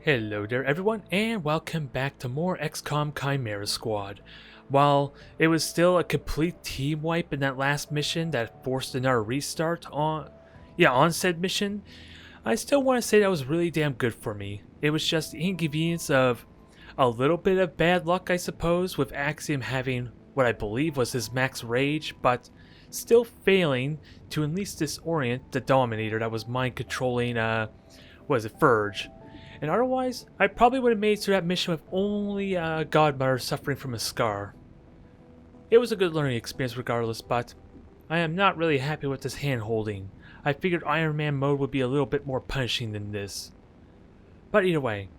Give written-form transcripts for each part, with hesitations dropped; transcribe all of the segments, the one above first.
Hello there everyone, and welcome back to more XCOM Chimera Squad. While it was still a complete team wipe in that last mission that forced another restart on said mission, I still want to say that was really damn good for me. It was just the inconvenience of a little bit of bad luck, I suppose, with Axiom having what I believe was his max rage, but still failing to at least disorient the Dominator that was mind controlling, Verge. And otherwise, I probably would have made it through that mission with only Godmother suffering from a scar. It was a good learning experience regardless, but I am not really happy with this hand holding. I figured Iron Man mode would be a little bit more punishing than this. But either way,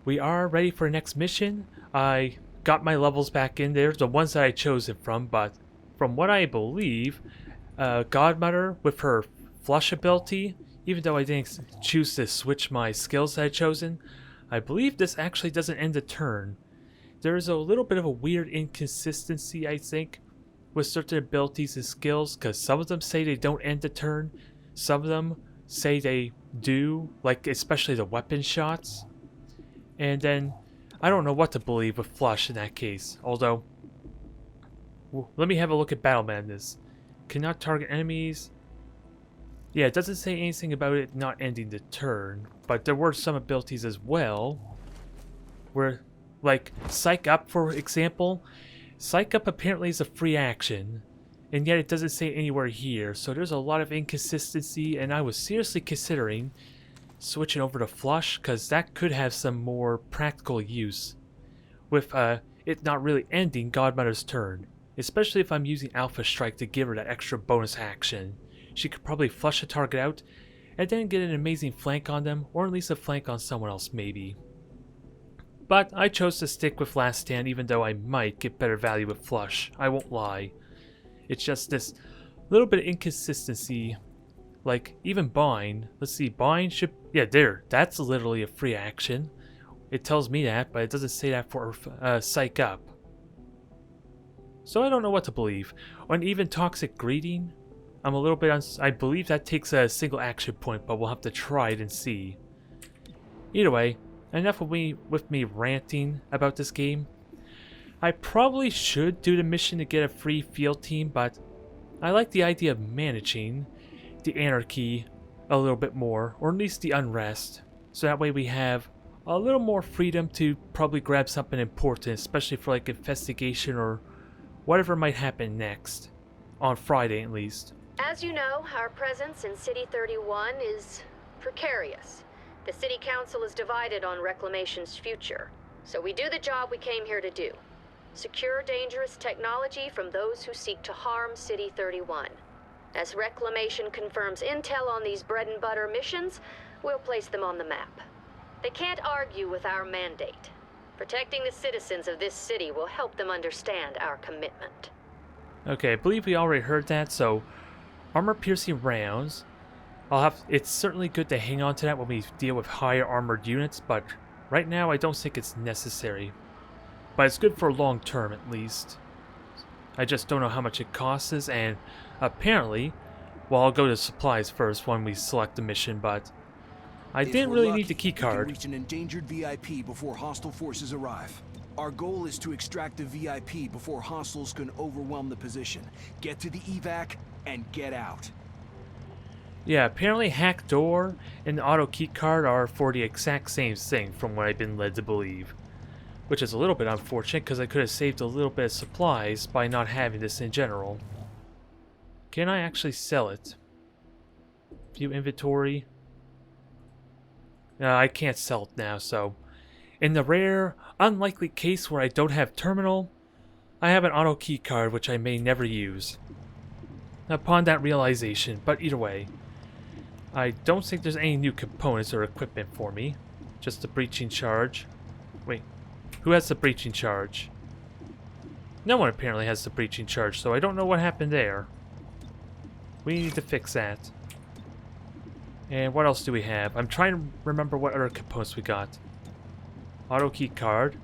we are ready for the next mission. I got my levels back in there, the ones that I chose it from, but from what I believe, Godmother with her flush ability, even though I didn't choose to switch my skills that I'd chosen, I believe this actually doesn't end the turn. There is a little bit of a weird inconsistency, I think, with certain abilities and skills, because some of them say they don't end the turn, some of them say they do, like especially the weapon shots. And then, I don't know what to believe with Flush in that case, although, let me have a look at Battle Madness. Cannot target enemies. Yeah, it doesn't say anything about it not ending the turn, but there were some abilities as well, where, like, Psych Up, for example. Psych Up apparently is a free action, and yet it doesn't say anywhere here, so there's a lot of inconsistency, and I was seriously considering switching over to Flush, because that could have some more practical use, with it not really ending Godmother's turn, especially if I'm using Alpha Strike to give her that extra bonus action. She could probably flush a target out, and then get an amazing flank on them, or at least a flank on someone else maybe. But I chose to stick with Last Stand, even though I might get better value with Flush, I won't lie. It's just this little bit of inconsistency, like even Bind. Let's see, Bind should, yeah, there, that's literally a free action. It tells me that, but it doesn't say that for Psych Up. So I don't know what to believe. On even Toxic Greeting, I'm a little bit I believe that takes a single action point, but we'll have to try it and see. Either way, enough with me ranting about this game. I probably should do the mission to get a free field team, but I like the idea of managing the anarchy a little bit more, or at least the unrest, so that way we have a little more freedom to probably grab something important, especially for like investigation or whatever might happen next, on Friday at least. As you know, our presence in City 31 is precarious. The City Council is divided on Reclamation's future, so we do the job we came here to do. Secure dangerous technology from those who seek to harm City 31. As Reclamation confirms intel on these bread-and-butter missions, we'll place them on the map. They can't argue with our mandate. Protecting the citizens of this city will help them understand our commitment. Okay, I believe we already heard that, so armor-piercing rounds. It's certainly good to hang on to that when we deal with higher armored units, but right now I don't think it's necessary. But it's good for long term at least. I just don't know how much it costs, and apparently, well, I'll go to supplies first when we select the mission, but I didn't really need the key card. We can reach an endangered VIP before hostile forces arrive. Our goal is to extract the VIP before hostiles can overwhelm the position. Get to the evac and get out. Yeah, apparently hack door and the auto key card are for the exact same thing from what I've been led to believe. Which is a little bit unfortunate because I could have saved a little bit of supplies by not having this in general. Can I actually sell it? View inventory. I can't sell it now, so in the rare, unlikely case where I don't have terminal, I have an auto key card which I may never use. Upon that realization, but either way, I don't think there's any new components or equipment for me. Just the breaching charge. Wait, who has the breaching charge? No one apparently has the breaching charge, so I don't know what happened there. We need to fix that. And what else do we have? I'm trying to remember what other components we got. Auto key card.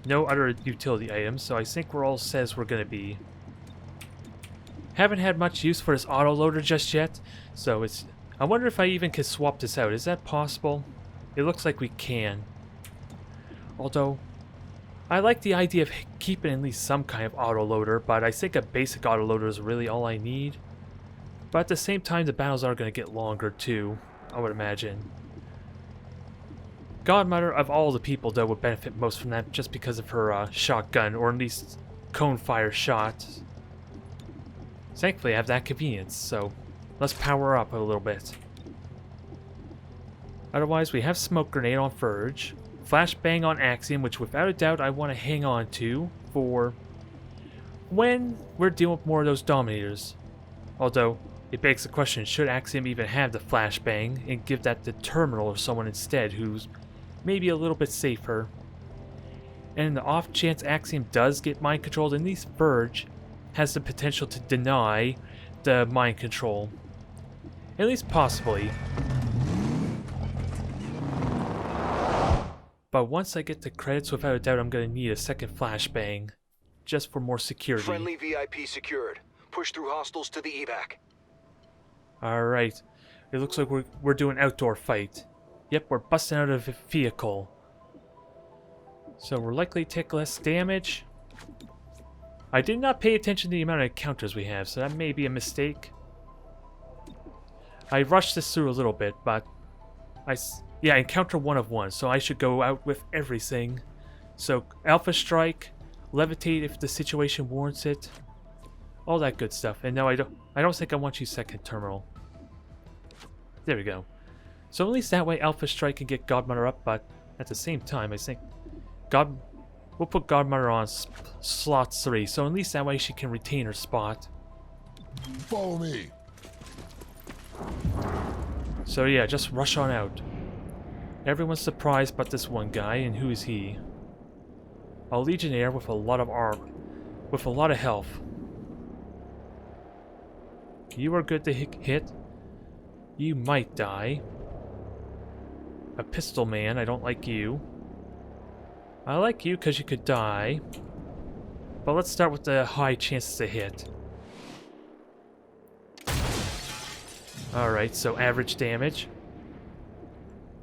No other utility items, so I think we're all set as we're gonna be. Haven't had much use for this autoloader just yet, so I wonder if I even can swap this out. Is that possible? It looks like we can. Although, I like the idea of keeping at least some kind of autoloader, but I think a basic autoloader is really all I need. But at the same time, the battles are going to get longer too, I would imagine. Godmother, of all the people, though, would benefit most from that just because of her shotgun, or at least cone fire shot. Thankfully, I have that convenience, so let's power up a little bit. Otherwise, we have Smoke Grenade on Verge, Flashbang on Axiom, which without a doubt I want to hang on to for when we're dealing with more of those Dominators. Although, it begs the question, should Axiom even have the Flashbang and give that to Terminal or someone instead who's maybe a little bit safer? And in the off chance Axiom does get mind controlled, at least Verge has the potential to deny the mind control. At least possibly. But once I get the credits, without a doubt I'm going to need a second flashbang. Just for more security. Friendly VIP secured. Push through hostiles to the evac. Alright. It looks like we're doing outdoor fight. Yep, we're busting out of a vehicle. So we're likely to take less damage. I did not pay attention to the amount of encounters we have, so that may be a mistake. I rushed this through a little bit, but yeah, encounter 1 of 1, so I should go out with everything. So Alpha Strike, Levitate if the situation warrants it, all that good stuff. And no, I don't think I want you second terminal. There we go. So at least that way Alpha Strike can get Godmother up, but at the same time I think we'll put Godmother on slot 3, so at least that way she can retain her spot. Follow me. So yeah, just rush on out. Everyone's surprised but this one guy, and who is he? A Legionnaire with a lot of armor, with a lot of health. You are good to hit. You might die. A pistol man, I don't like you. I like you because you could die. But let's start with the high chances to hit. Alright, so average damage.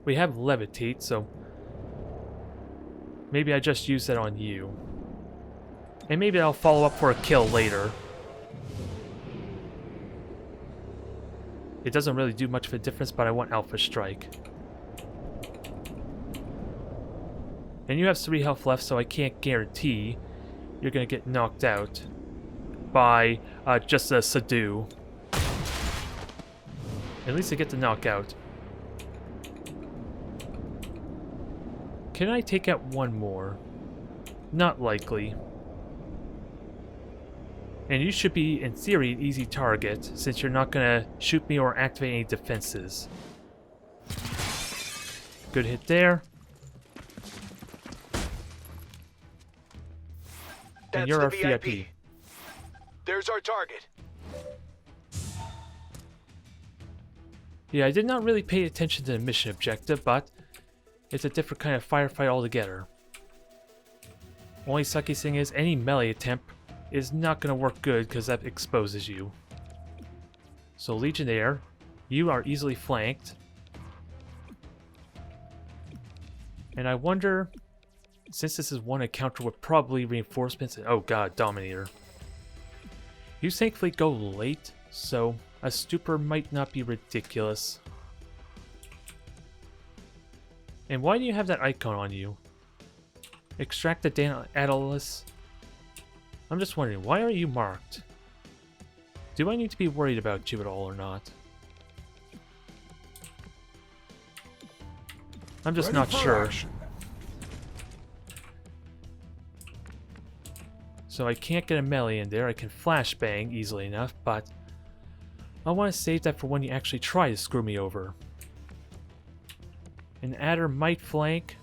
We have Levitate, so maybe I just use that on you. And maybe I'll follow up for a kill later. It doesn't really do much of a difference, but I want Alpha Strike. And you have 3 health left, so I can't guarantee you're gonna get knocked out by just a Subdue. At least I get the knockout. Can I take out one more? Not likely. And you should be, in theory, an easy target, since you're not gonna shoot me or activate any defenses. Good hit there. And you're our VIP. There's our target. Yeah, I did not really pay attention to the mission objective, but it's a different kind of firefight altogether. Only sucky thing is, any melee attempt is not going to work good because that exposes you. So Legionnaire, you are easily flanked. And I wonder, since this is one encounter with probably reinforcements, and oh god, Dominator. You thankfully go late, so a stupor might not be ridiculous. And why do you have that icon on you? Extract the Daedalus. I'm just wondering, why are you marked? Do I need to be worried about you at all or not? I'm just not sure. Action. So I can't get a melee in there. I can flashbang easily enough, but I want to save that for when you actually try to screw me over. An adder might flank.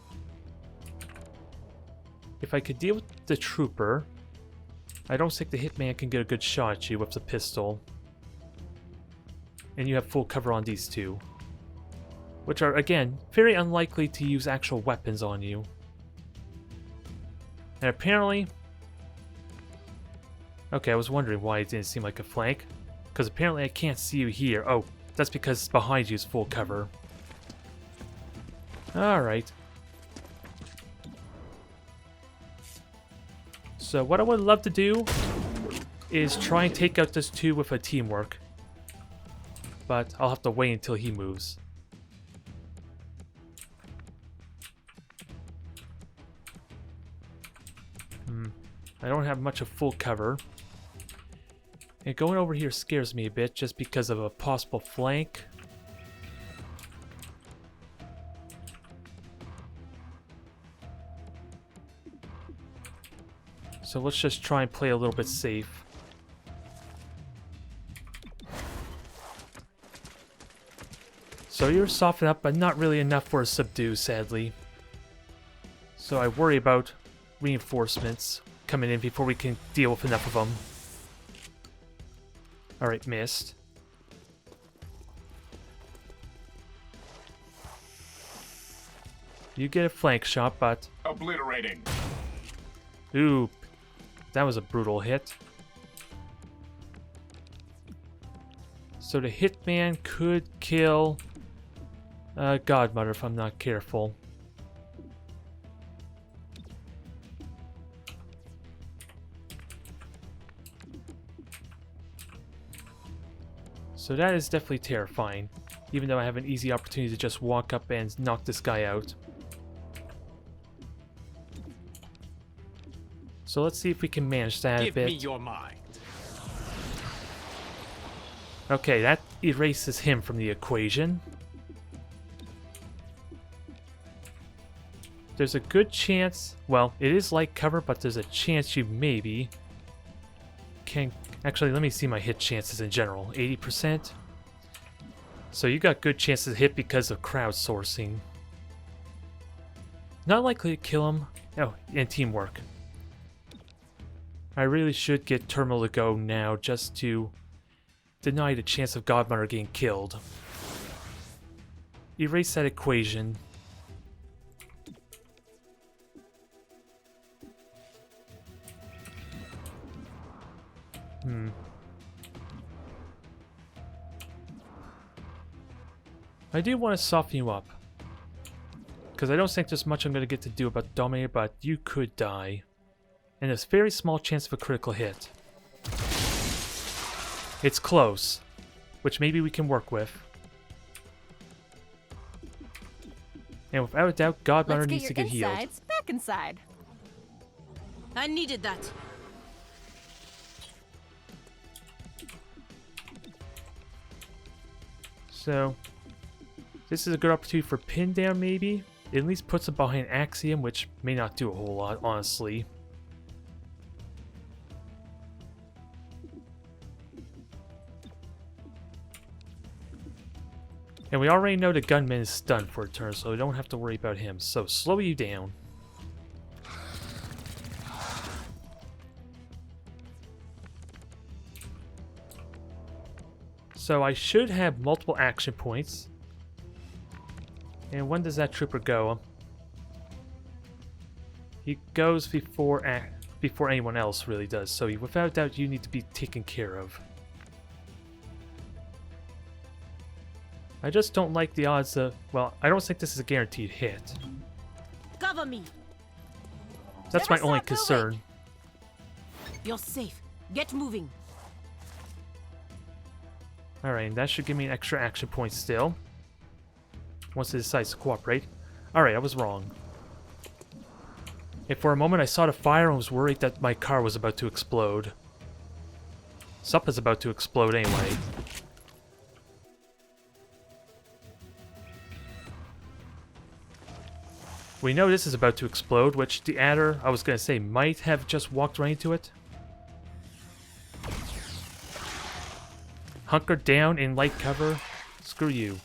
If I could deal with the trooper, I don't think the hitman can get a good shot at you with the pistol. And you have full cover on these two, which are, again, very unlikely to use actual weapons on you. And apparently... Okay, I was wondering why it didn't seem like a flank. Because apparently I can't see you here. Oh, that's because behind you is full cover. Alright. So what I would love to do is try and take out this 2 with a teamwork. But I'll have to wait until he moves. I don't have much of full cover. And going over here scares me a bit just because of a possible flank. So let's just try and play a little bit safe. So you're softened up, but not really enough for a subdue, sadly. So I worry about reinforcements coming in before we can deal with enough of them. Alright, missed. You get a flank shot, but... Obliterating. Ooh, that was a brutal hit. So the hitman could kill Godmother if I'm not careful. So that is definitely terrifying, even though I have an easy opportunity to just walk up and knock this guy out. So let's see if we can manage that a bit. Give me your mind. Okay, that erases him from the equation. There's a good chance, well, it is light cover, but there's a chance you maybe can... Actually, let me see my hit chances in general. 80%. So you got good chances to hit because of crowdsourcing. Not likely to kill him. Oh, and teamwork. I really should get Terminal to go now just to deny the chance of Godmother getting killed. Erase that equation. I do want to soften you up. Because I don't think there's much I'm going to get to do about Dominator, but you could die. And there's a very small chance of a critical hit. It's close, which maybe we can work with. And without a doubt, Godmother needs to get healed. Insides back inside. I needed that. So, this is a good opportunity for pin down, maybe. It at least puts him behind Axiom, which may not do a whole lot, honestly. And we already know the gunman is stunned for a turn, so we don't have to worry about him. So, slow you down. So I should have multiple action points. And when does that trooper go? He goes before anyone else really does. So without doubt, you need to be taken care of. I just don't like the odds of... Well, I don't think this is a guaranteed hit. Cover me. That's my only concern. You're safe. Get moving. Alright, that should give me an extra action point still. Once it decides to cooperate. Alright, I was wrong. And for a moment I saw the fire and was worried that my car was about to explode. Something's about to explode anyway. We know this is about to explode, which the adder, I was going to say, might have just walked right into it. Hunker down in light cover. Screw you.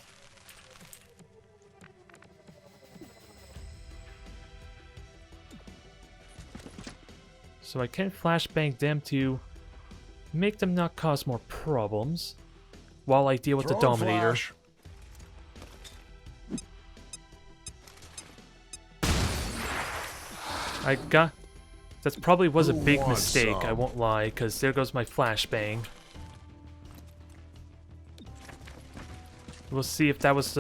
So I can flashbang them to make them not cause more problems while I deal with the Dominator. Flash. That probably was a Who big wants mistake, I some? won't lie, because there goes my flashbang. We'll see if that was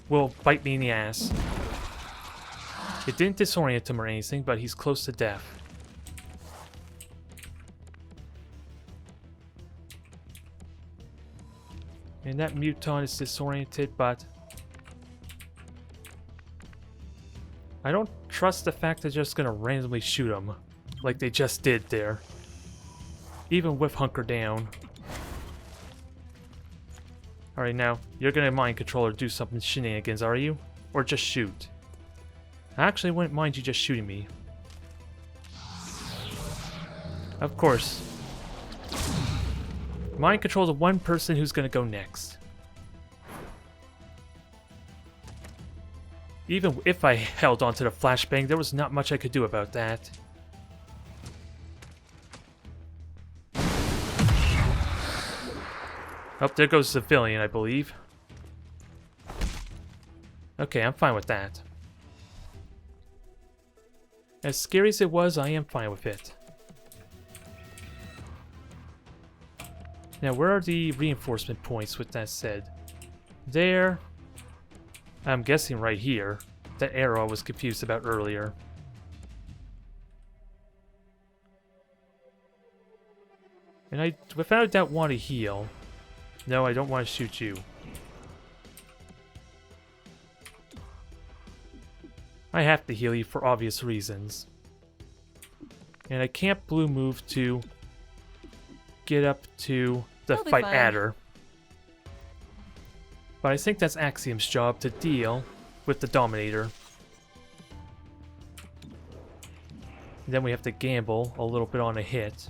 will bite me in the ass. It didn't disorient him or anything, but he's close to death. And that muton is disoriented, but I don't trust the fact they're just gonna randomly shoot him, like they just did there. Even with hunker down. Alright, now, you're gonna mind control or do something shenanigans, are you? Or just shoot? I actually wouldn't mind you just shooting me. Of course. Mind control the one person who's gonna go next. Even if I held onto the flashbang, there was not much I could do about that. Oh, there goes the civilian, I believe. Okay, I'm fine with that. As scary as it was, I am fine with it. Now, where are the reinforcement points with that said? There. I'm guessing right here. That arrow I was confused about earlier. And I, without a doubt, want to heal. No, I don't want to shoot you. I have to heal you for obvious reasons. And I can't blue move to get up to the I'll be fight fine. adder. But I think that's Axiom's job to deal with the Dominator. And then we have to gamble a little bit on a hit.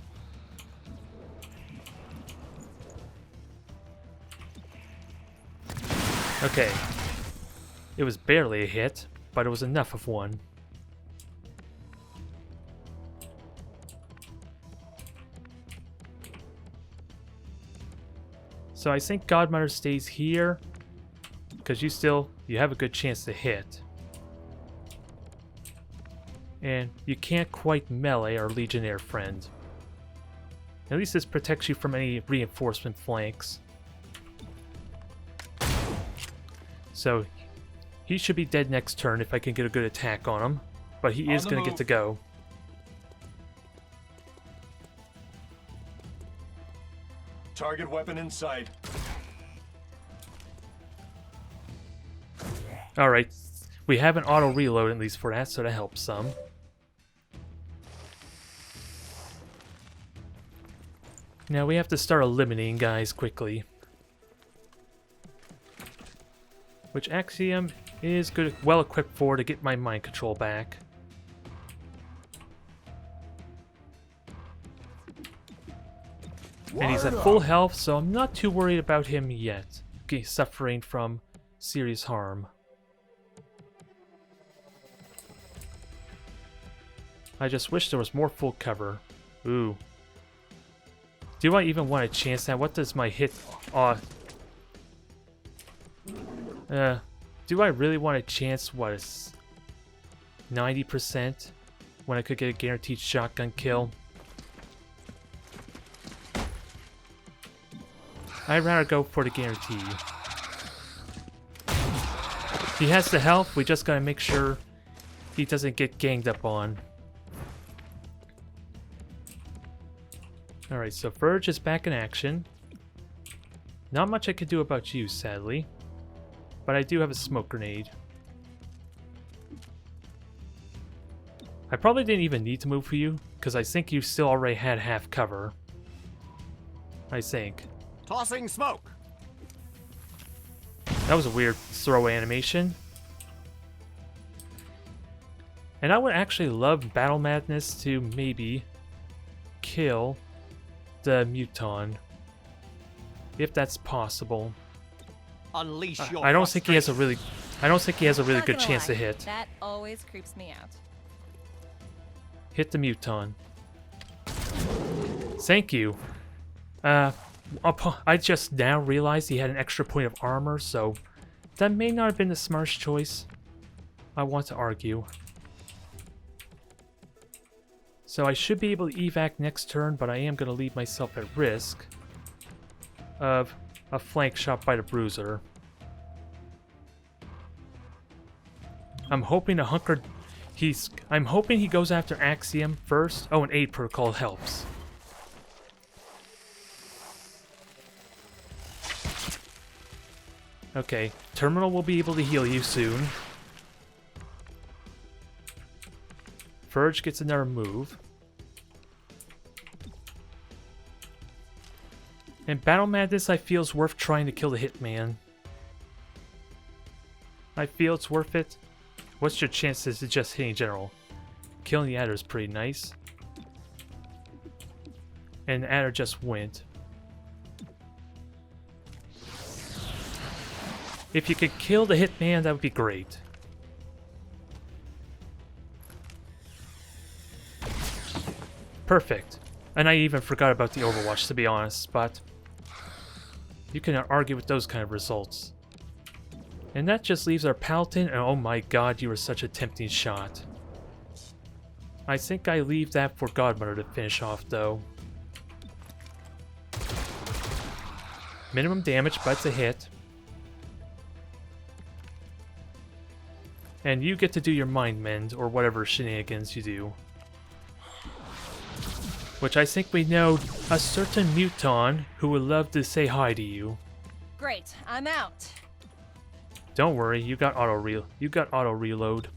Okay. It was barely a hit, but it was enough of one. So I think Godmother stays here, because you have a good chance to hit. And you can't quite melee our Legionnaire friend. At least this protects you from any reinforcement flanks. So he should be dead next turn if I can get a good attack on him. But he is going to get to go. Target weapon in sight. Alright, we have an auto reload at least for that, so that helps some. Now we have to start eliminating guys quickly. Which Axiom is good, well equipped for to get my mind control back. And he's at full health, so I'm not too worried about him yet, suffering from serious harm. I just wish there was more full cover. Ooh. Do I even want to chance that? What does my hit... do I really want to chance, what is 90% when I could get a guaranteed shotgun kill? I'd rather go for the guarantee. He has the health, we just gotta make sure he doesn't get ganged up on. Alright, so Verge is back in action. Not much I could do about you, sadly. But I do have a smoke grenade. I probably didn't even need to move for you, because I think you still already had half cover. I think. Tossing smoke. That was a weird throw animation. And I would actually love Battle Madness to maybe kill the Muton. If that's possible. Unleash your I don't think he has a really Not good gonna chance to lie, hit. That always creeps me out. Hit the Muton. Thank you. I just now realized he had an extra point of armor, so that may not have been the smartest choice. I want to argue. So I should be able to evac next turn, but I am going to leave myself at risk of a flank shot by the Bruiser. I'm hoping to hunker... I'm hoping he goes after Axiom first. Oh, an aid protocol helps. Okay, Terminal will be able to heal you soon. Verge gets another move. And Battle Madness I feel is worth trying to kill the Hitman. I feel it's worth it. What's your chances of just hitting General? Killing the Adder is pretty nice. And the Adder just went. If you could kill the Hitman, that would be great. Perfect. And I even forgot about the Overwatch, to be honest, but you cannot argue with those kind of results. And that just leaves our Paladin, and oh my god, you were such a tempting shot. I think I leave that for Godmother to finish off, though. Minimum damage, but it's a hit. And you get to do your Mind Mend, or whatever shenanigans you do. Which I think we know a certain Muton who would love to say hi to you. Great, I'm out. Don't worry, you got auto reload.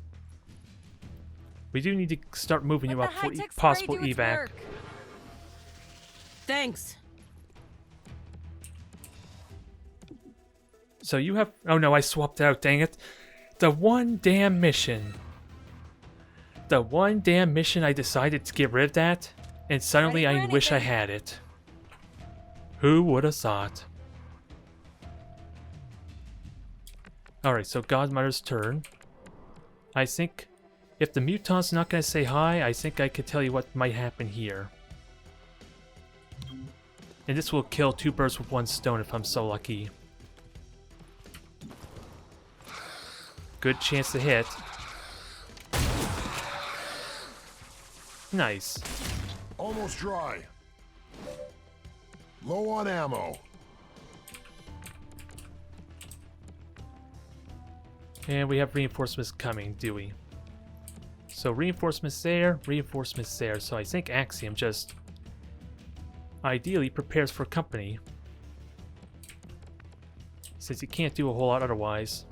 We do need to start moving you Let up the for high-tech spray possible do its evac. work. Thanks. So you have... Oh no, I swapped out, dang it. The one damn mission. The one damn mission I decided to get rid of that, and suddenly Ready for I wish I anything. had it. Who would have thought? Alright, so Godmother's turn. I think if the Muton's not going to say hi, I think I could tell you what might happen here. And this will kill two birds with one stone if I'm so lucky. Good chance to hit. Nice. Almost dry. Low on ammo. And we have reinforcements coming, do we? So reinforcements there, reinforcements there. So I think Axiom just ideally prepares for company, since he can't do a whole lot otherwise.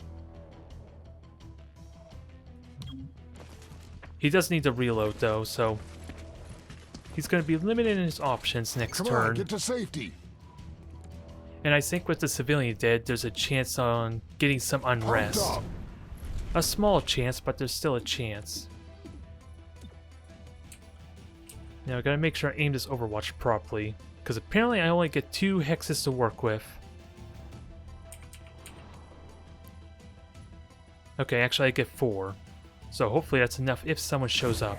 He does need to reload though, so he's going to be limited in his options next Come turn. on, get to safety. And I think with the civilian dead, there's a chance on getting some unrest. Pumped up. A small chance, but there's still a chance. Now I gotta make sure I aim this Overwatch properly, because apparently I only get 2 hexes to work with. Okay, actually I get 4. So hopefully that's enough if someone shows up.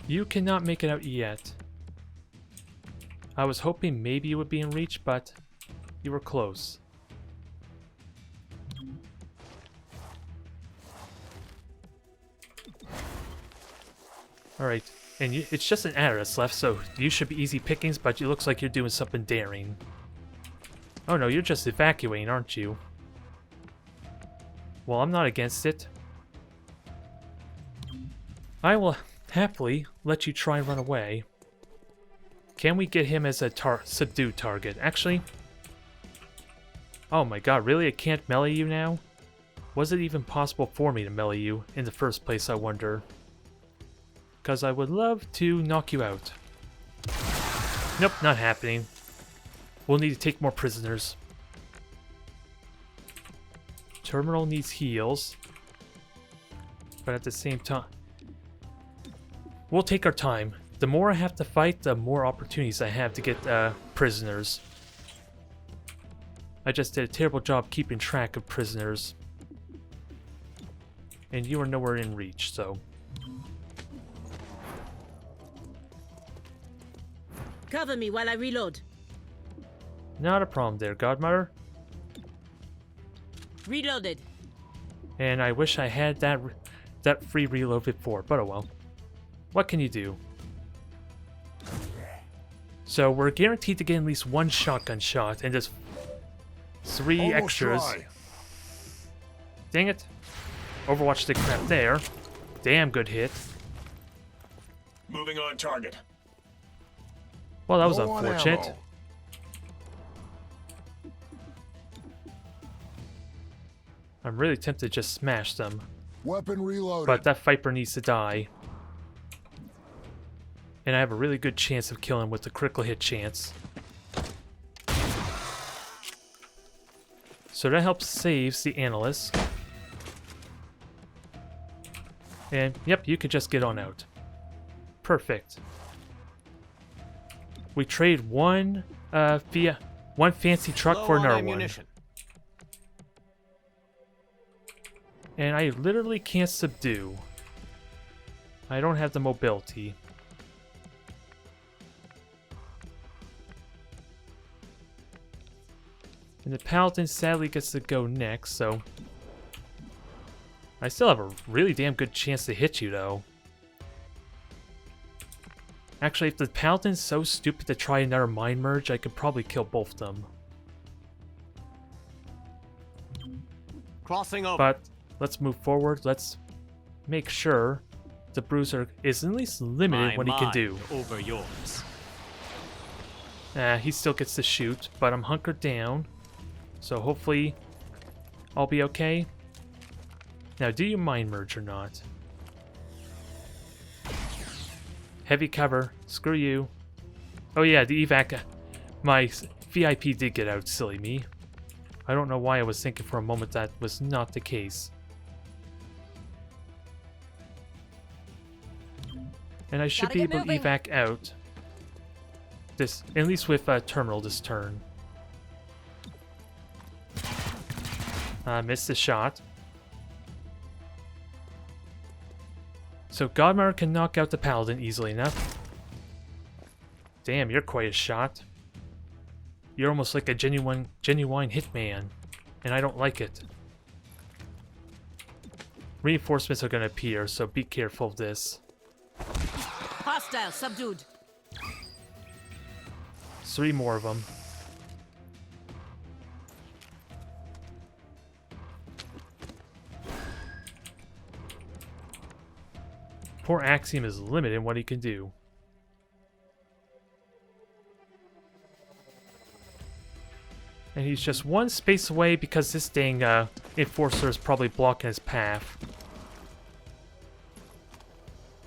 You cannot make it out yet. I was hoping maybe you would be in reach, but you were close. Alright, and it's just an adder that's left, so you should be easy pickings, but it looks like you're doing something daring. Oh no, you're just evacuating, aren't you? Well, I'm not against it. I will happily let you try and run away. Can we get him as a subdued target? Actually... Oh my god, really? I can't melee you now? Was it even possible for me to melee you in the first place, I wonder? Because I would love to knock you out. Nope, not happening. We'll need to take more prisoners. Terminal needs heals. But at the same time... We'll take our time. The more I have to fight, the more opportunities I have to get prisoners. I just did a terrible job keeping track of prisoners. And you are nowhere in reach, so... Cover me while I reload. Not a problem there, Godmother. Reloaded. And I wish I had that free reload before, but oh well. What can you do? So we're guaranteed to get at least 1 shotgun shot, and there's 3 Almost extras. dry. Dang it. Overwatch did crap there. Damn good hit. Moving on target. Well, that was Low on unfortunate. ammo. I'm really tempted to just smash them. Weapon reloaded. But that Viper needs to die. And I have a really good chance of killing him with the critical hit chance. So that helps saves the analyst. And, yep, you can just get on out. Perfect. We trade one fancy truck Low for on another one. ammunition. And I literally can't subdue. I don't have the mobility. And the Paladin sadly gets to go next, so... I still have a really damn good chance to hit you, though. Actually, if the Paladin's so stupid to try another mind merge, I could probably kill both of them. Crossing over. But let's move forward. Let's make sure the Bruiser is at least limited what he can do. Over yours. He still gets to shoot, but I'm hunkered down. So hopefully I'll be okay. Now, do you mind merge or not? Heavy cover. Screw you. Oh yeah, the evac. My VIP did get out, silly me. I don't know why I was thinking for a moment that was not the case. And I should Gotta be get able to moving. evac out. This, at least with Terminal this turn. Missed the shot. So Godmother can knock out the Paladin easily enough. Damn, you're quite a shot. You're almost like a genuine hitman, and I don't like it. Reinforcements are going to appear, so be careful of this. Hostile subdued. 3 more of them. Poor Axiom is limited in what he can do. And he's just one space away because this dang Enforcer is probably blocking his path.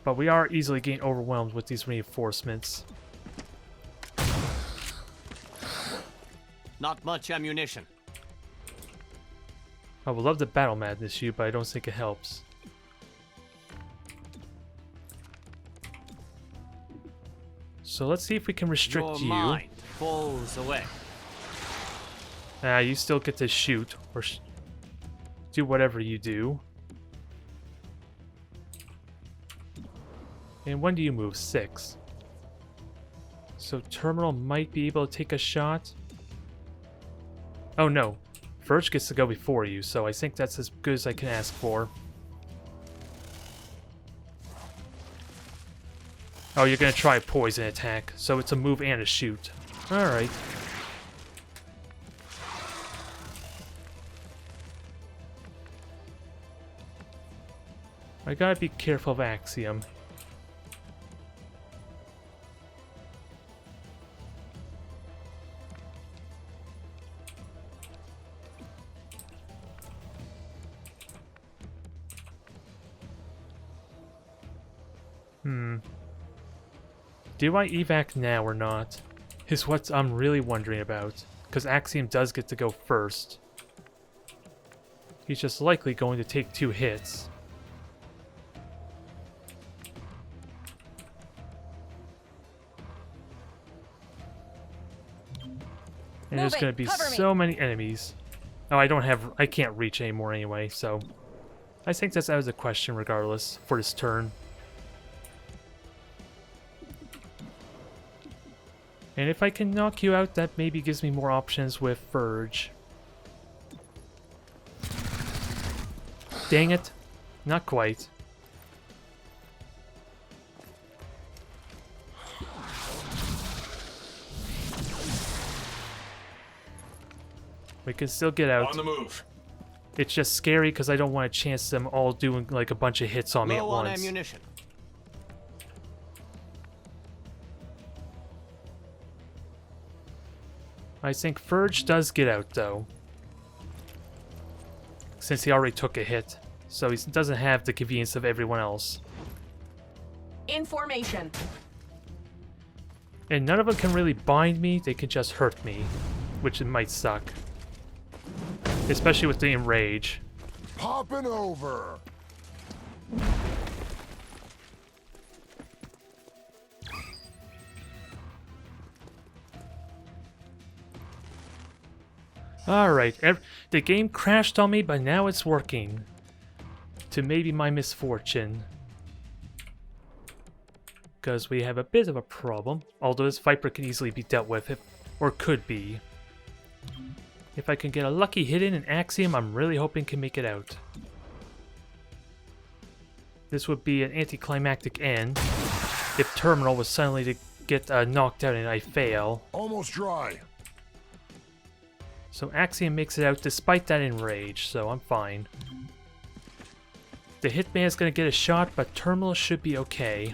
But we are easily getting overwhelmed with these reinforcements. Not much ammunition. I would love to battle madness you, but I don't think it helps. So let's see if we can restrict Your you. mind falls away. You still get to shoot or do whatever you do. And when do you move? 6. So Terminal might be able to take a shot. Oh no, Verge gets to go before you, so I think that's as good as I can ask for. Oh, you're gonna try a poison attack, so it's a move and a shoot. Alright. I gotta be careful of Axiom. Do I evac now or not? Is what I'm really wondering about. Because Axiom does get to go first. He's just likely going to take 2 hits. And there's Moving, going to be cover me. so many enemies. Oh, I can't reach anymore anyway, so... I think that's out of the question regardless, for this turn. And if I can knock you out, that maybe gives me more options with Verge. Dang it. Not quite. We can still get out. On the move. It's just scary because I don't want to chance them all doing like a bunch of hits on me at Low on once. ammunition. I think Verge does get out though, since he already took a hit, so he doesn't have the convenience of everyone else. In formation. And none of them can really bind me, they can just hurt me, which it might suck. Especially with the enrage. Popping over. Alright, the game crashed on me, but now it's working. To maybe my misfortune. Because we have a bit of a problem. Although this Viper can easily be dealt with, or could be. If I can get a lucky hit in an Axiom, I'm really hoping can make it out. This would be an anticlimactic end. If Terminal was suddenly to get knocked out and I fail. Almost dry. So Axiom makes it out despite that enrage, so I'm fine. The Hitman is going to get a shot, but Terminal should be okay.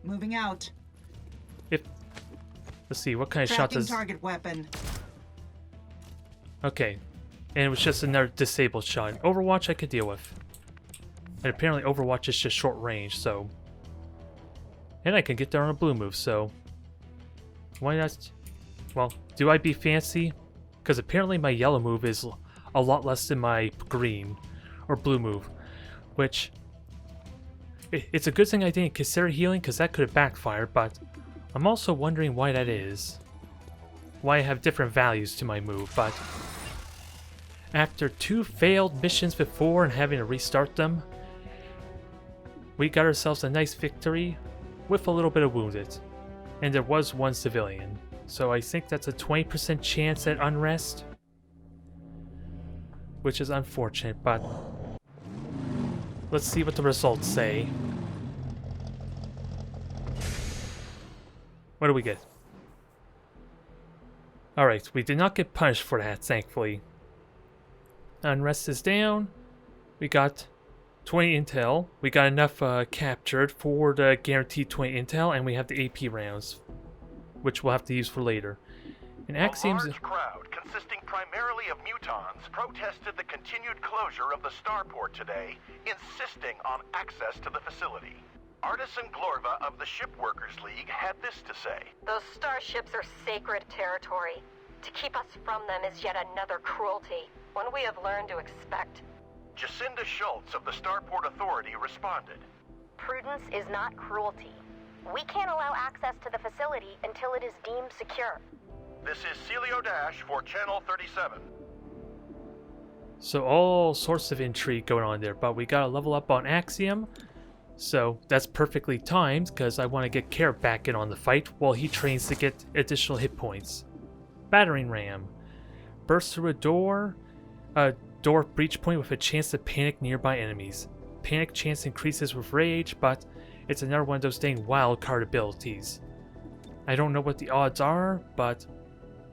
Moving out. Let's see, what kind of shot Tracking does... target weapon. Okay, and it was just another disabled shot. Overwatch I could deal with. And apparently Overwatch is just short range, so... And I can get there on a blue move, so... Why not... Well, do I be fancy? Because apparently my yellow move is a lot less than my green or blue move, which it's a good thing I didn't consider healing because that could have backfired, but I'm also wondering why that is. Why I have different values to my move, but after 2 failed missions before and having to restart them, we got ourselves a nice victory with a little bit of wounded, and there was 1 civilian. So I think that's a 20% chance at unrest, which is unfortunate, but let's see what the results say. What do we get? Alright, we did not get punished for that, thankfully. Unrest is down. We got 20 intel. We got enough captured for the guaranteed 20 intel, and we have the AP rounds, which we'll have to use for later. And Axiom's... A large crowd, consisting primarily of mutons, protested the continued closure of the starport today, insisting on access to the facility. Artisan Glorva of the Shipworkers League had this to say. Those starships are sacred territory. To keep us from them is yet another cruelty, one we have learned to expect. Jacinda Schultz of the Starport Authority responded. Prudence is not cruelty. We can't allow access to the facility until it is deemed secure. This is Celio Dash for Channel 37. So all sorts of intrigue going on there, but we gotta level up on Axiom. So that's perfectly timed, because I want to get Care back in on the fight while he trains to get additional hit points. Battering Ram. Burst through a door breach point with a chance to panic nearby enemies. Panic chance increases with rage, but it's another one of those dang wild card abilities. I don't know what the odds are, but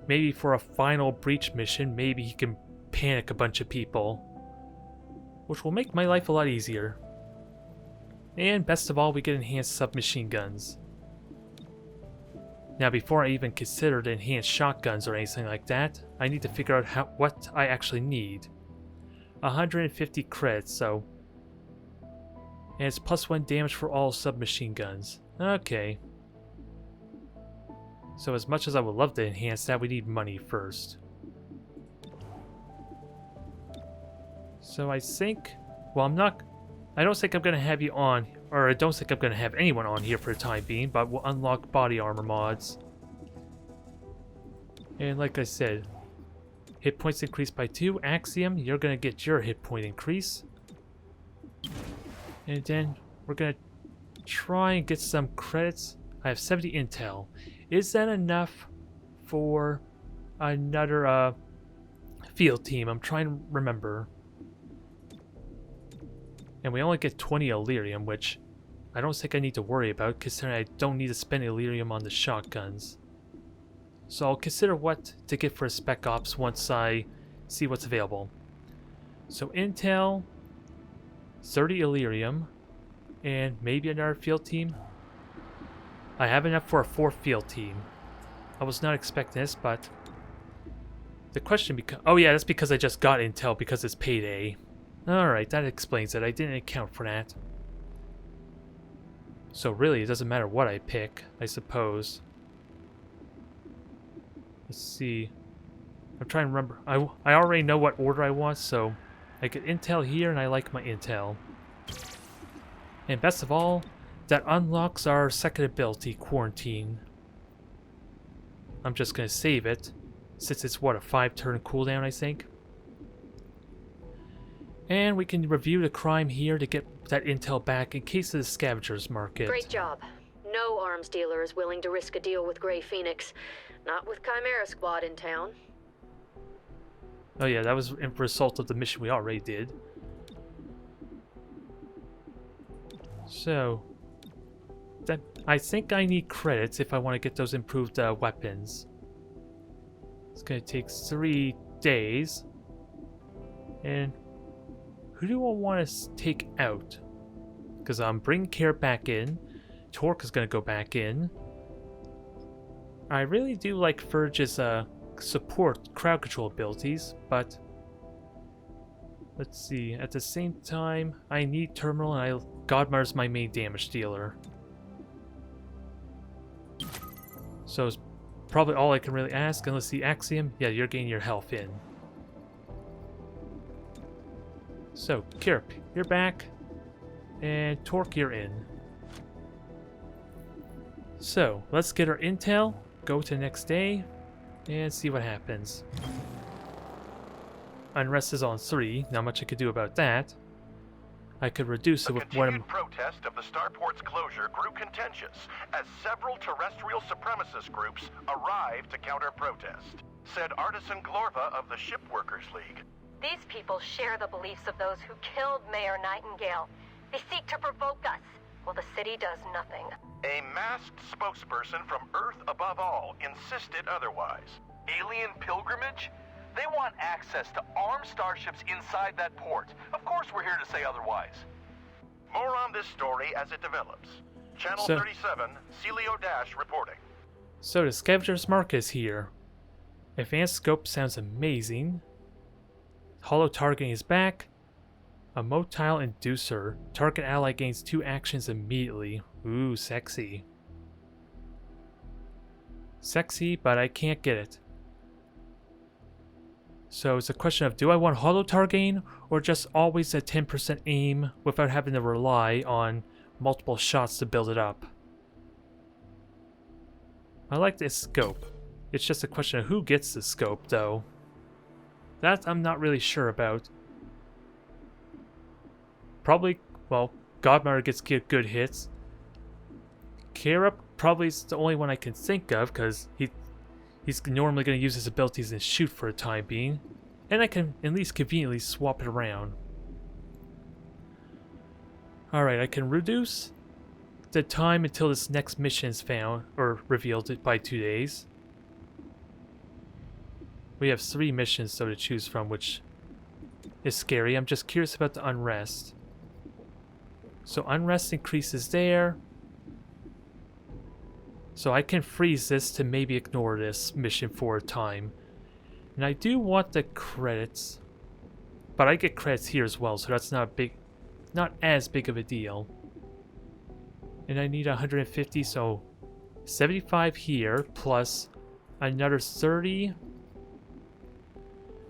maybe for a final breach mission, maybe he can panic a bunch of people, which will make my life a lot easier. And best of all, we get enhanced submachine guns. Now before I even consider the enhanced shotguns or anything like that, I need to figure out what I actually need. 150 credits, so... And it's +1 damage for all submachine guns. Okay. So as much as I would love to enhance that, we need money first. So I think... Well, I don't think I'm going to have you on, or I don't think I'm going to have anyone on here for the time being, but we'll unlock body armor mods. And like I said, hit points increased by 2. Axiom, you're going to get your hit point increase. And then we're going to try and get some credits. I have 70 intel. Is that enough for another field team? I'm trying to remember. And we only get 20 Illyrium, which I don't think I need to worry about, considering I don't need to spend Illyrium on the shotguns. So I'll consider what to get for a Spec Ops once I see what's available. So intel, 30 Illyrium, and maybe another field team. I have enough for a 4th field team. I was not expecting this, but the question becomes... Oh yeah, that's because I just got intel because it's payday. Alright, that explains it. I didn't account for that. So really, it doesn't matter what I pick, I suppose. Let's see. I'm trying to remember. I already know what order I want, so I get intel here, and I like my intel. And best of all, that unlocks our second ability, Quarantine. I'm just going to save it, since it's, what, a 5-turn cooldown, I think? And we can review the crime here to get that intel back in case of the scavengers market. Great job. No arms dealer is willing to risk a deal with Grey Phoenix. Not with Chimera Squad in town. Oh yeah, that was a result of the mission we already did. So, I think I need credits if I want to get those improved weapons. It's going to take 3 days. And who do I want to take out? Because I'm bringing Care back in. Torque is going to go back in. I really do like Verge's support crowd control abilities, but let's see. At the same time, I need Terminal, and Godmar's my main damage dealer. So it's probably all I can really ask, unless the Axiom. Yeah, you're getting your health in. So, Kirp, you're back. And Torque, you're in. So, let's get our intel, go to the next day, and see what happens. Unrest is on 3, not much I could do about that. I could reduce it with one of... The continued protest of the starport's closure grew contentious as several terrestrial supremacist groups arrived to counter protest, said Artisan Glorva of the Shipworkers League. These people share the beliefs of those who killed Mayor Nightingale. They seek to provoke us, while the city does nothing. A masked spokesperson from Earth Above All insisted otherwise. Alien pilgrimage? They want access to armed starships inside that port. Of course we're here to say otherwise. More on this story as it develops. Channel 37, Celio Dash reporting. So the Scavenger's Mark is here. Advanced Scope sounds amazing. Hollow targeting is back. A motile inducer. Target ally gains 2 actions immediately. Ooh, sexy. Sexy, but I can't get it. So it's a question of, do I want hollow targeting, or just always a 10% aim without having to rely on multiple shots to build it up? I like this scope. It's just a question of who gets the scope, though. That I'm not really sure about. Probably, well, Godmother gets good hits. Kara probably is the only one I can think of, because he's normally going to use his abilities and shoot for a time being. And I can at least conveniently swap it around. Alright, I can reduce the time until this next mission is found, or revealed by 2 days. We have 3 missions though to choose from, which is scary. I'm just curious about the unrest. So unrest increases there. So I can freeze this to maybe ignore this mission for a time. And I do want the credits. But I get credits here as well, so that's not as big of a deal. And I need 150, so 75 here plus another 30.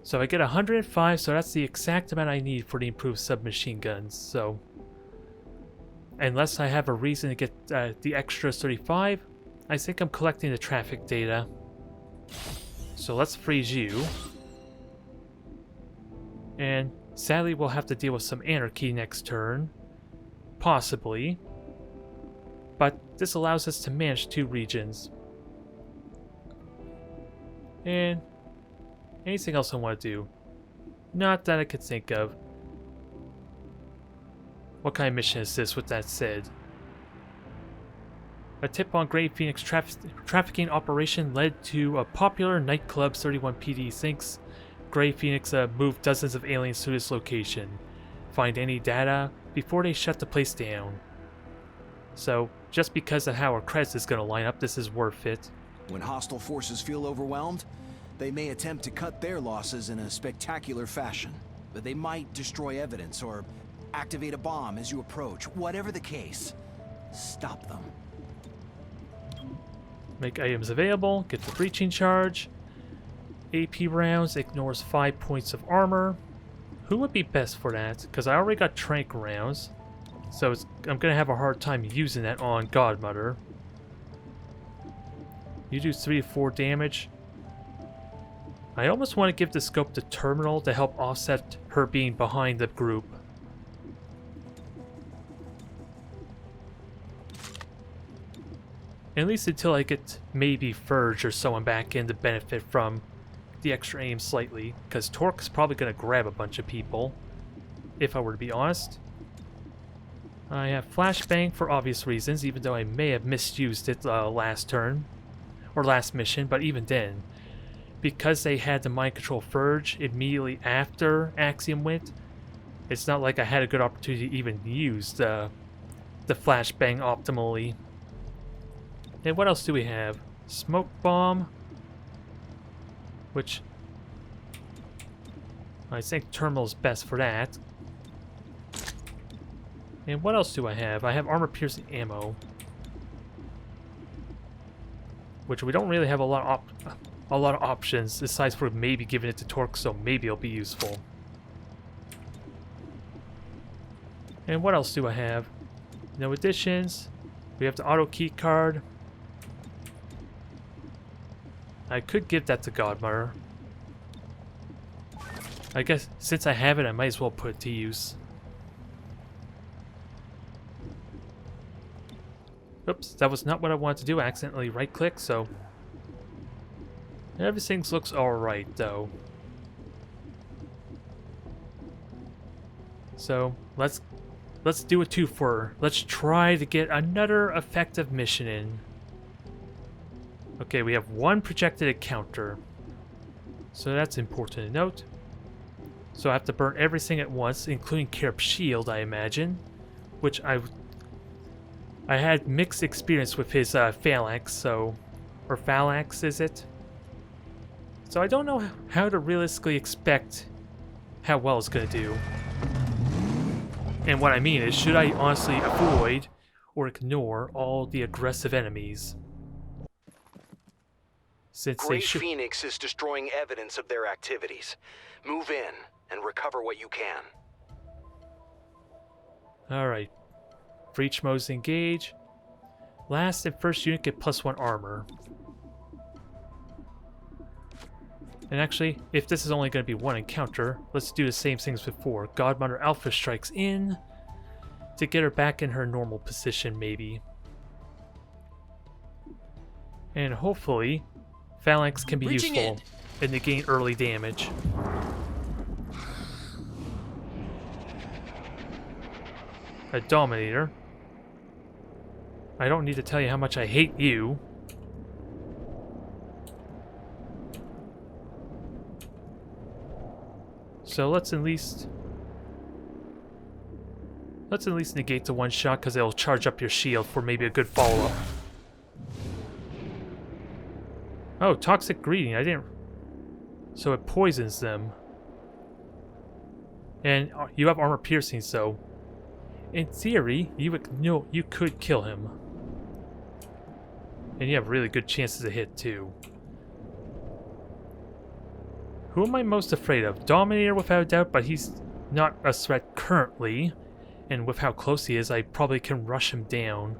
So I get 105, so that's the exact amount I need for the improved submachine guns. So unless I have a reason to get the extra 35, I think I'm collecting the traffic data. So let's freeze you. And sadly we'll have to deal with some anarchy next turn. Possibly. But this allows us to manage 2 regions. And anything else I want to do? Not that I could think of. What kind of mission is this, with that said? A tip on Grey Phoenix trafficking operation led to a popular nightclub, 31 PD thinks Grey Phoenix moved dozens of aliens to this location. Find any data before they shut the place down. So, just because of how our credits is going to line up, this is worth it. When hostile forces feel overwhelmed, they may attempt to cut their losses in a spectacular fashion. But they might destroy evidence or activate a bomb as you approach. Whatever the case, stop them. Make items available, get the breaching charge. AP rounds ignores 5 points of armor. Who would be best for that? Because I already got trank rounds. So I'm going to have a hard time using that on Godmother. You do 3 to 4 damage. I almost want to give the scope to Terminal to help offset her being behind the group. At least until I get maybe Verge or someone back in to benefit from the extra aim slightly. Because Torque's probably going to grab a bunch of people. If I were to be honest. I have Flashbang for obvious reasons, even though I may have misused it last turn. Or last mission, but even then. Because they had the Mind Control Verge immediately after Axiom went, it's not like I had a good opportunity to even use the Flashbang optimally. And what else do we have? Smoke Bomb. Which I think Terminal's best for that. And what else do I have? I have armor piercing ammo, which we don't really have a lot of options aside for maybe giving it to Torque, so maybe it'll be useful. And what else do I have? No additions. We have the auto key card. I could give that to Godmother. I guess since I have it, I might as well put it to use. Oops, that was not what I wanted to do. I accidentally right-click, so everything looks alright, though. So, let's do a 2-for. Let's try to get another effective mission in. Okay, we have 1 projected encounter. So that's important to note. So I have to burn everything at once, including Carp's shield, I imagine. Which I had mixed experience with his phalanx, so... Or phalanx, is it? So I don't know how to realistically expect how well it's going to do. And what I mean is, should I honestly avoid or ignore all the aggressive enemies? Since Grey Phoenix is destroying evidence of their activities. Move in and recover what you can. Alright. Breach modes engage. Last and first unit get +1 armor. And actually, if this is only going to be 1 encounter, let's do the same things before. Godmother Alpha strikes in to get her back in her normal position, maybe. And hopefully, Phalanx can be useful and negate early damage. A Dominator. I don't need to tell you how much I hate you. So let's at least negate the 1 shot because it'll charge up your shield for maybe a good follow-up. Oh, Toxic Greeting. I didn't... So it poisons them. And you have armor piercing, so... In theory, you could kill him. And you have really good chances to hit, too. Who am I most afraid of? Dominator, without a doubt, but he's not a threat currently. And with how close he is, I probably can rush him down.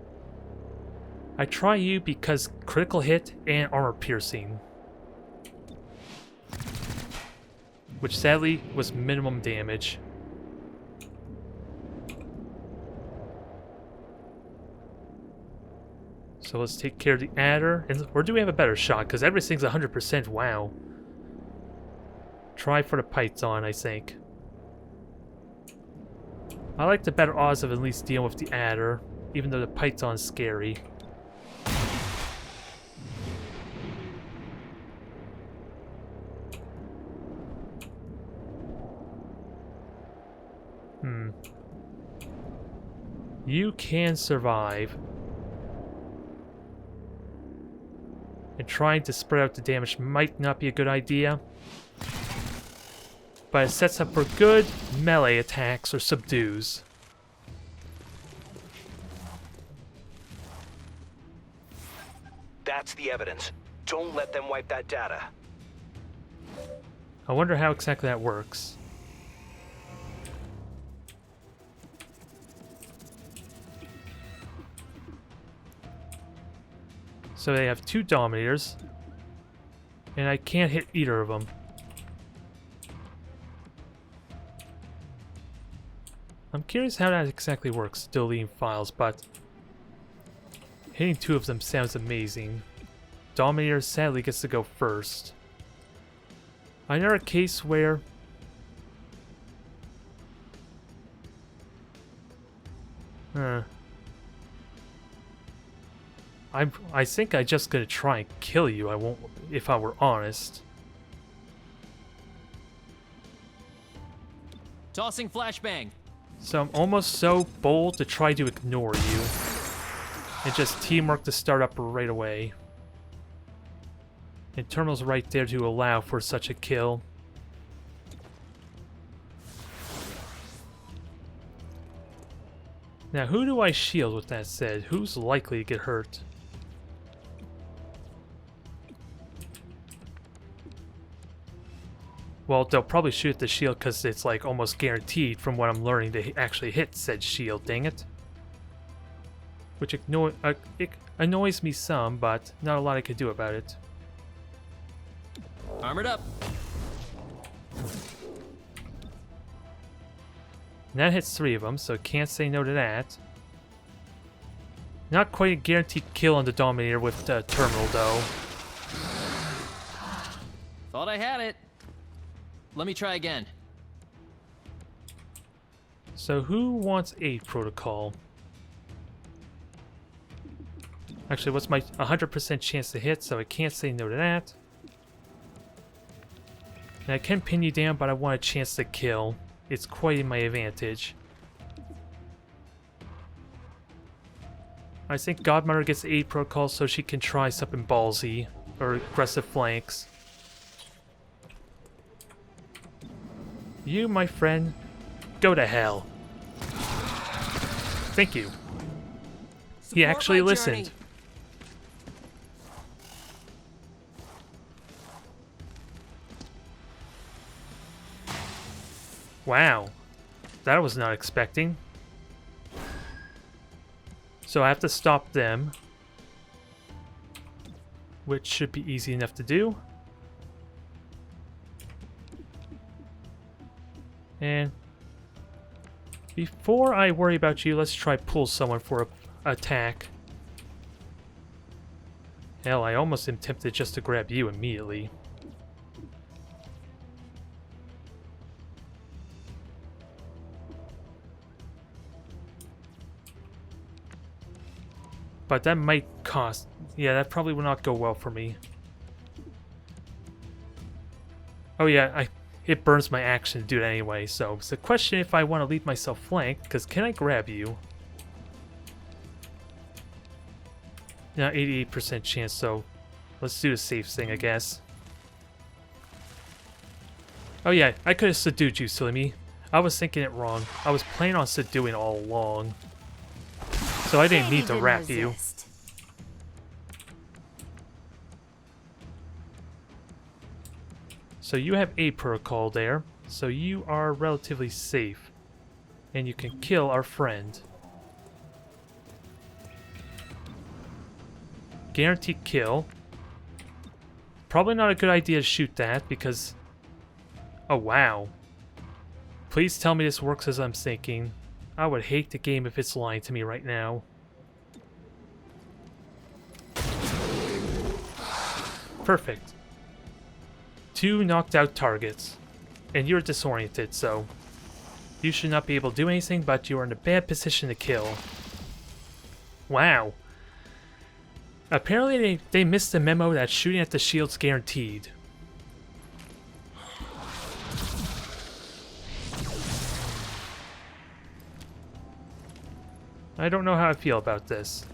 I try you because critical hit and armor piercing. Which sadly was minimum damage. So let's take care of the adder. Or do we have a better shot? Because everything's 100%. Wow. Try for the Python, I think. I like the better odds of at least dealing with the adder, even though the Python's scary. You can survive. And trying to spread out the damage might not be a good idea. But it sets up for good melee attacks or subdues. That's the evidence. Don't let them wipe that data. I wonder how exactly that works. So they have 2 Dominators, and I can't hit either of them. I'm curious how that exactly works, deleting files, but hitting 2 of them sounds amazing. Dominator sadly gets to go first. Another case where I think I'm just gonna try and kill you. I won't, if I were honest. Tossing flashbang. So I'm almost so bold to try to ignore you and just teamwork to start up right away. And Terminal's right there to allow for such a kill. Now, who do I shield with that said? Who's likely to get hurt? Well, they'll probably shoot the shield because it's like almost guaranteed from what I'm learning to actually hit said shield, dang it. Which it annoys me some, but not a lot I could do about it. Armored up. And that hits 3 of them, so can't say no to that. Not quite a guaranteed kill on the Dominator with the Terminal, though. Thought I had it. Let me try again. So who wants aid protocol? Actually, what's my 100% chance to hit, so I can't say no to that. And I can pin you down, but I want a chance to kill. It's quite in my advantage. I think Godmother gets aid protocol so she can try something ballsy or aggressive flanks. You, my friend, go to hell. Thank you. He actually listened. Wow, that I was not expecting. So I have to stop them, which should be easy enough to do. And before I worry about you, let's try pull someone for an attack. Hell, I almost am tempted just to grab you immediately. But that might cost... Yeah, that probably will not go well for me. Oh yeah, it burns my action to do it anyway, so it's a question if I want to leave myself flanked, because can I grab you? Now 88% chance, so let's do the safe thing, I guess. Oh yeah, I could have subdued you, silly me. I was thinking it wrong. I was planning on subduing all along. So I didn't need to wrap you. So you have a protocol there, so you are relatively safe. And you can kill our friend. Guaranteed kill. Probably not a good idea to shoot that because... Oh wow. Please tell me this works as I'm thinking. I would hate the game if it's lying to me right now. Perfect. 2 knocked out targets. And you're disoriented, so... You should not be able to do anything, but you are in a bad position to kill. Wow. Apparently they missed the memo that shooting at the shield's guaranteed. I don't know how I feel about this.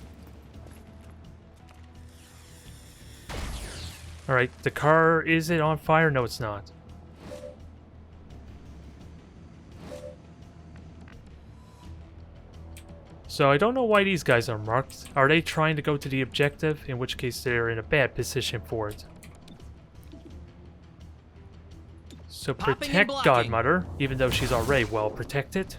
Alright, the car, is it on fire? No, it's not. So I don't know why these guys are marked. Are they trying to go to the objective? In which case they're in a bad position for it. So protect Godmother, even though she's already well protected.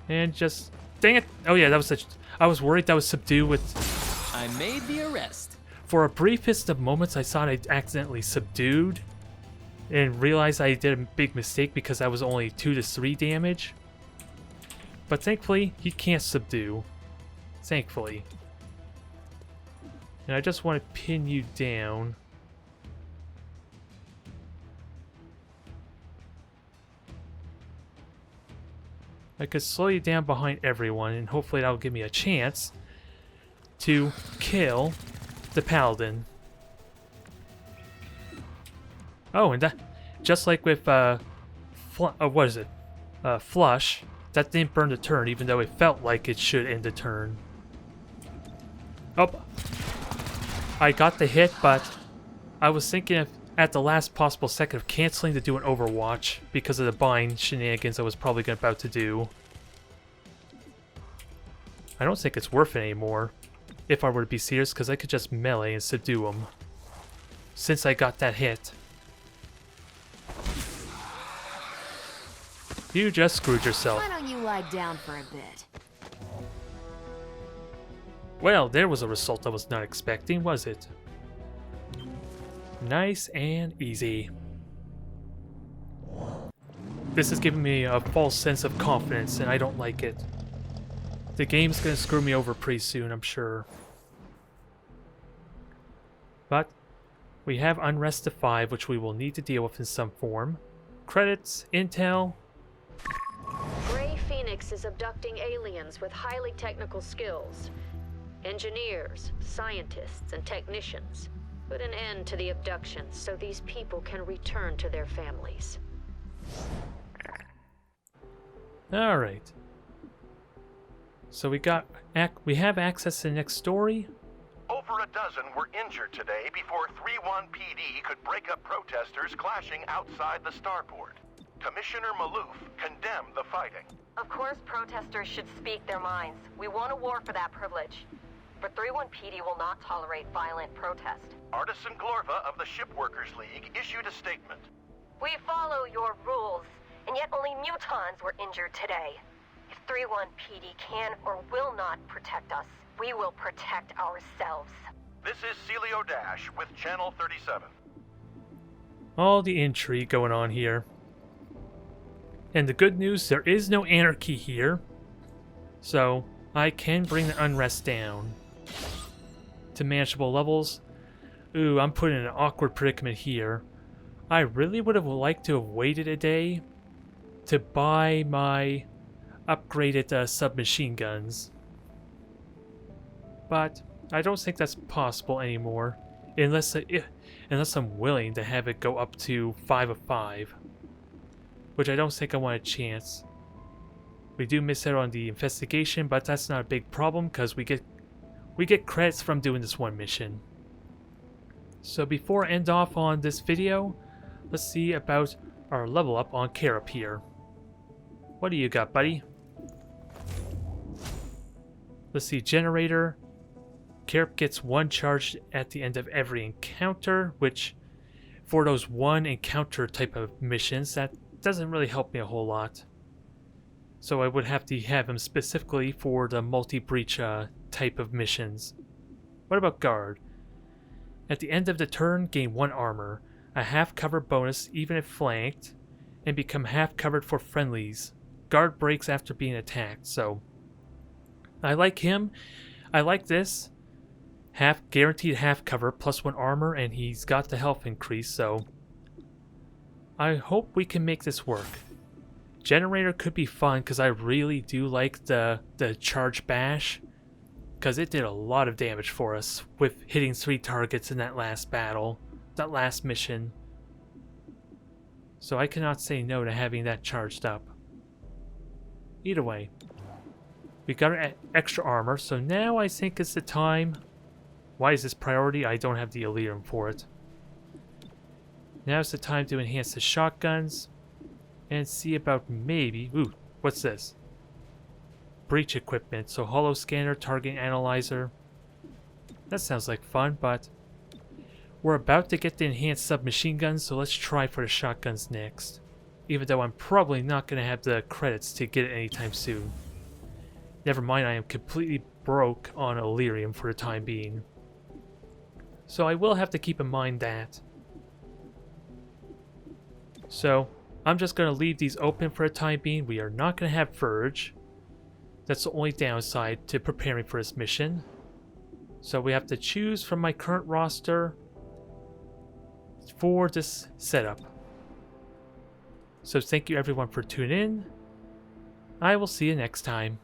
And just... Dang it! Oh yeah, that was such... I was worried that was subdue with... I made the arrest. For a briefest of moments, I thought I accidentally subdued. And realized I did a big mistake because that was only 2 to 3 damage. But thankfully, he can't subdue. Thankfully. And I just want to pin you down. I could slow you down behind everyone, and hopefully that'll give me a chance to kill the Paladin. Oh, and that, just like with, what is it? Flush, that didn't burn the turn, even though it felt like it should end the turn. Oh, I got the hit, but I was thinking of, at the last possible second of canceling to do an Overwatch because of the bind shenanigans I was probably about to do. I don't think it's worth it anymore, if I were to be serious, because I could just melee and subdue him. Since I got that hit. You just screwed yourself. Why don't you lie down for a bit? Well, there was a result I was not expecting, was it? Nice and easy. This is giving me a false sense of confidence, and I don't like it. The game's gonna screw me over pretty soon, I'm sure. But we have Unrest to 5, which we will need to deal with in some form. Credits, intel. Gray Phoenix is abducting aliens with highly technical skills. Engineers, scientists, and technicians. Put an end to the abductions so these people can return to their families. Alright. So we have access to the next story. Over a dozen were injured today before 3-1 PD could break up protesters clashing outside the starport. Commissioner Maloof condemned the fighting. Of course, protesters should speak their minds. We won a war for that privilege. But 3-1 PD will not tolerate violent protest. Artisan Glorva of the Shipworkers League issued a statement. We follow your rules, and yet only mutons were injured today. If 3-1 PD can or will not protect us, we will protect ourselves. This is Celio Dash with Channel 37. All the intrigue going on here. And the good news, there is no anarchy here. So, I can bring the unrest down to manageable levels. Ooh, I'm put in an awkward predicament here. I really would have liked to have waited a day to buy my upgraded submachine guns. But I don't think that's possible anymore. Unless I'm willing to have it go up to 5 of 5. Which I don't think I want a chance. We do miss out on the investigation, but that's not a big problem because we get credits from doing this one mission. So before I end off on this video, let's see about our level up on Carop here. What do you got, buddy? Let's see, Generator. Carop gets 1 charge at the end of every encounter, which for those one encounter type of missions, that doesn't really help me a whole lot. So I would have to have him specifically for the multi-breach type of missions. What about Guard? At the end of the turn, gain 1 armor, a half cover bonus even if flanked, and become half covered for friendlies. Guard breaks after being attacked, so I like him. I like this. Guaranteed half cover plus 1 armor, and he's got the health increase, so I hope we can make this work. Generator could be fun because I really do like the charge bash, because it did a lot of damage for us with hitting 3 targets in that last battle, that last mission. So I cannot say no to having that charged up. either way. We got our extra armor, so now I think it's the time. Why is this priority? I don't have the Elerium for it. Now's the time to enhance the shotguns and see about maybe... Ooh, what's this? Breach equipment, so holo scanner, target analyzer. That sounds like fun, but we're about to get the enhanced submachine guns, so let's try for the shotguns next. Even though I'm probably not going to have the credits to get it anytime soon. Never mind, I am completely broke on Elerium for the time being. So I will have to keep in mind that. So, I'm just going to leave these open for the time being. We are not going to have Verge. That's the only downside to preparing for this mission. So we have to choose from my current roster for this setup. So thank you everyone for tuning in. I will see you next time.